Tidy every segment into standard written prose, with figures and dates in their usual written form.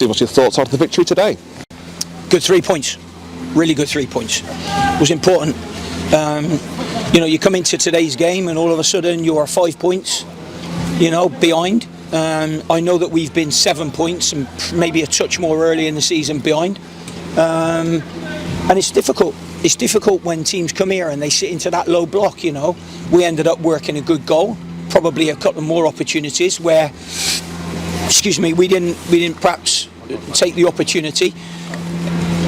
What's your thoughts after the victory today? Good 3 points, really good 3 points. It was important. You come into today's game and all of a sudden you are 5 points, behind. I know that we've been 7 points and maybe a touch more early in the season behind. And it's difficult. It's difficult when teams come here and they sit into that low block. We ended up working a good goal, probably a couple more opportunities where, we didn't perhaps take the opportunity.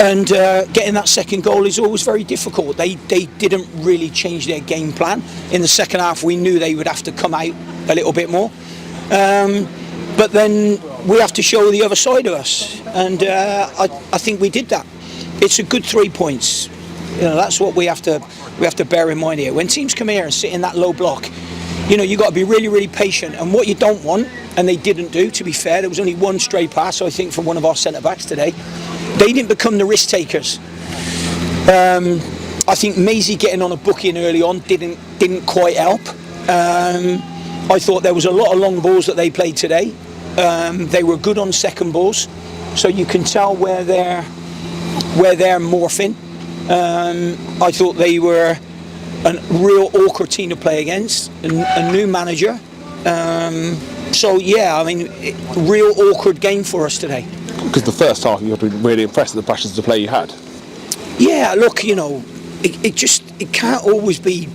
And getting that second goal is always very difficult. They didn't really change their game plan. In the second half, we knew they would have to come out a little bit more. But then we have to show the other side of us. And I think we did that. It's a good 3 points. That's what we have to bear in mind here. When teams come here and sit in that low block, you've got to be really, really patient. And what you don't want, and they didn't do, to be fair, there was only one stray pass, I think, from one of our centre-backs today. They didn't become the risk takers. I think Maisie getting on a booking early on didn't quite help. I thought there was a lot of long balls that they played today. They were good on second balls, so you can tell where they're morphing. I thought they were a real awkward team to play against, a new manager. Real awkward game for us today. Because the first half you have been really impressed with the passions of the play you had. Yeah, look, it can't always be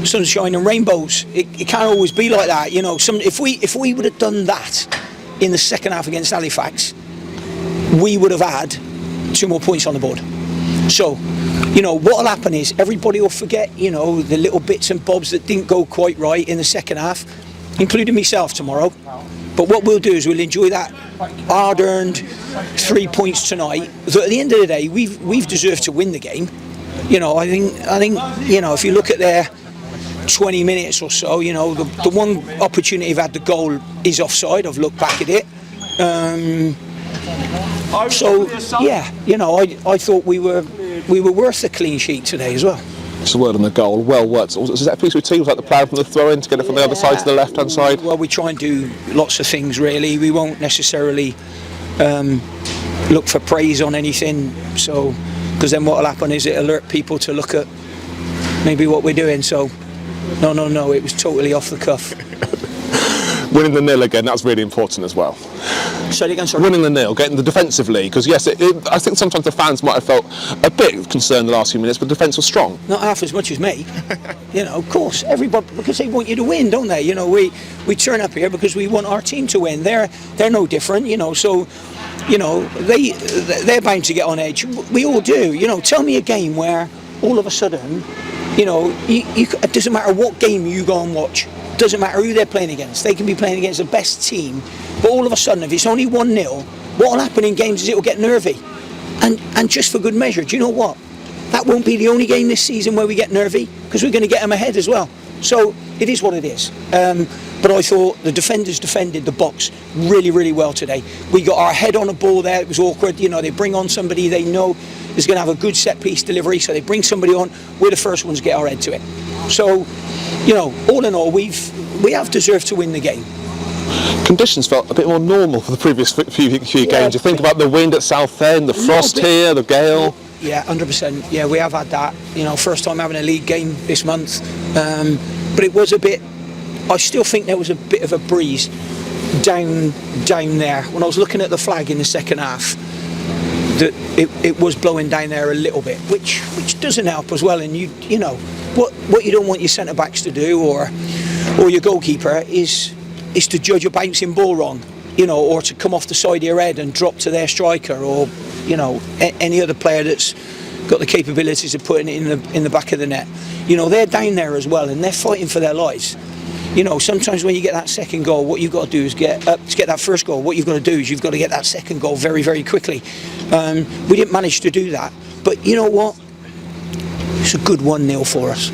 sunshine and rainbows. It can't always be like that. If we would have done that in the second half against Halifax, we would have had 2 more points on the board. So, what will happen is everybody will forget, the little bits and bobs that didn't go quite right in the second half, including myself tomorrow. But what we'll do is we'll enjoy that hard-earned 3 points tonight. So at the end of the day, we've deserved to win the game. I think if you look at their 20 minutes or so, the one opportunity they've had the goal is offside. I've looked back at it. I thought we were worth a clean sheet today as well. Just a word on the goal. Well worked. Was that a piece of routine? Was that the plan from the throw-in to get it from the other side to the left-hand side? Well, we try and do lots of things, really. We won't necessarily look for praise on anything, because then what will happen is it alert people to look at maybe what we're doing. So, no, it was totally off the cuff. Winning the nil again, that's really important as well. Say it again, sorry. Winning the nil, getting the defensively, because yes, I think sometimes the fans might have felt a bit concerned the last few minutes, but the defence was strong. Not half as much as me. Of course, everybody, because they want you to win, don't they? We turn up here because we want our team to win. They're no different, so they're bound to get on edge. We all do. Tell me a game where all of a sudden, it doesn't matter what game you go and watch. Doesn't matter who they're playing against. They can be playing against the best team, but all of a sudden, if it's only 1-0, what will happen in games is it will get nervy, and just for good measure. Do you know what? That won't be the only game this season where we get nervy, because we're going to get them ahead as well. So it is what it is. But I thought the defenders defended the box really, really well today. We got our head on a ball there. It was awkward. They bring on somebody they know is going to have a good set piece delivery, so they bring somebody on. We're the first ones to get our head to it. So, all in all, we have deserved to win the game. Conditions felt a bit more normal for the previous few games. You think about the wind at Southend, the frost here, the gale. Yeah, 100%. Yeah, we have had that. First time having a league game this month. But it was a bit. I still think there was a bit of a breeze down there. When I was looking at the flag in the second half, that it was blowing down there a little bit, which doesn't help as well. And what you don't want your centre backs to do, or your goalkeeper, is to judge a bouncing ball wrong, or to come off the side of your head and drop to their striker, or any other player that's got the capabilities of putting it in the back of the net. They're down there as well, and they're fighting for their lives. Sometimes when you get that second goal, what you've got to do is to get that first goal. What you've got to do is you've got to get that second goal very, very quickly. We didn't manage to do that, but you know what? It's a good 1-0 for us.